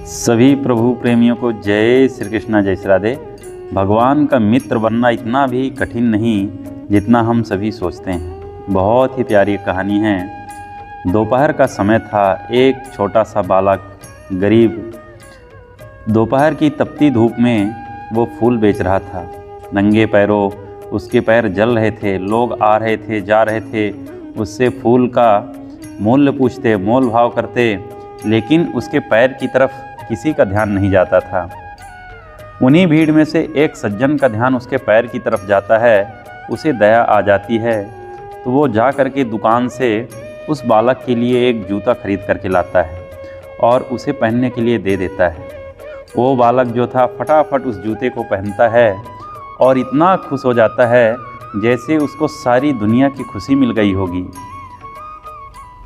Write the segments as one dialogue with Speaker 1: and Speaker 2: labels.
Speaker 1: सभी प्रभु प्रेमियों को जय श्री कृष्णा, जय श्री राधे। भगवान का मित्र बनना इतना भी कठिन नहीं जितना हम सभी सोचते हैं। बहुत ही प्यारी कहानी है। दोपहर का समय था। एक छोटा सा बालक गरीब दोपहर की तपती धूप में वो फूल बेच रहा था। नंगे पैरों उसके पैर जल रहे थे। लोग आ रहे थे, जा रहे थे, उससे फूल का मूल्य पूछते, मोल भाव करते, लेकिन उसके पैर की तरफ किसी का ध्यान नहीं जाता था। उन्हीं भीड़ में से एक सज्जन का ध्यान उसके पैर की तरफ जाता है। उसे दया आ जाती है तो वो जा कर के दुकान से उस बालक के लिए एक जूता खरीद करके लाता है और उसे पहनने के लिए दे देता है। वो बालक जो था फटाफट उस जूते को पहनता है और इतना खुश हो जाता है जैसे उसको सारी दुनिया की खुशी मिल गई होगी।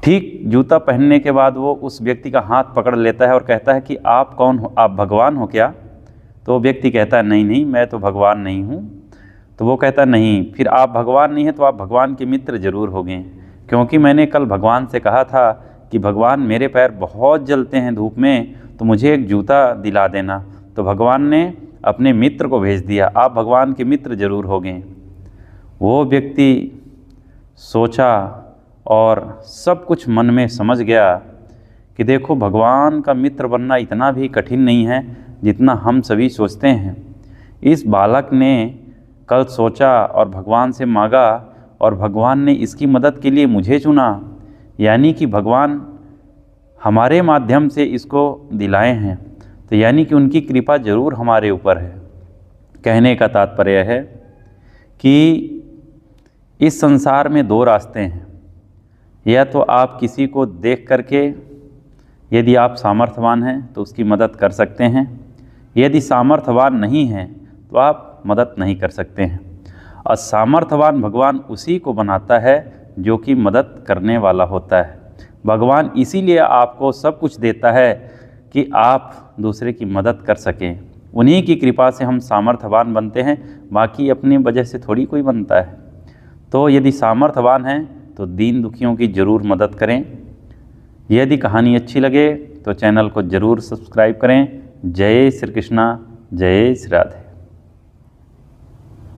Speaker 1: ठीक जूता पहनने के बाद वो उस व्यक्ति का हाथ पकड़ लेता है और कहता है कि आप कौन हो, आप भगवान हो क्या? तो वो व्यक्ति कहता है नहीं नहीं, मैं तो भगवान नहीं हूँ। तो वो कहता नहीं, फिर आप भगवान नहीं हैं तो आप भगवान के मित्र ज़रूर होंगे, क्योंकि मैंने कल भगवान से कहा था कि भगवान मेरे पैर बहुत जलते हैं धूप में, तो मुझे एक जूता दिला देना। तो भगवान ने अपने मित्र को भेज दिया, आप भगवान के मित्र ज़रूर होंगे। वो व्यक्ति सोचा और सब कुछ मन में समझ गया कि देखो, भगवान का मित्र बनना इतना भी कठिन नहीं है जितना हम सभी सोचते हैं। इस बालक ने कल सोचा और भगवान से मांगा और भगवान ने इसकी मदद के लिए मुझे चुना, यानी कि भगवान हमारे माध्यम से इसको दिलाए हैं, तो यानी कि उनकी कृपा ज़रूर हमारे ऊपर है। कहने का तात्पर्य है कि इस संसार में दो रास्ते हैं। या तो आप किसी को देख करके यदि आप सामर्थ्यवान हैं तो उसकी मदद कर सकते हैं, यदि सामर्थ्यवान नहीं हैं तो आप मदद नहीं कर सकते हैं। और सामर्थ्यवान भगवान उसी को बनाता है जो कि मदद करने वाला होता है। भगवान इसीलिए आपको सब कुछ देता है कि आप दूसरे की मदद कर सकें। उन्हीं की कृपा से हम सामर्थ्यवान बनते हैं, बाकी अपनी वजह से थोड़ी कोई बनता है। तो यदि सामर्थ्यवान हैं तो दीन दुखियों की ज़रूर मदद करें। यदि कहानी अच्छी लगे तो चैनल को ज़रूर सब्सक्राइब करें। जय श्री कृष्णा, जय श्री राधे।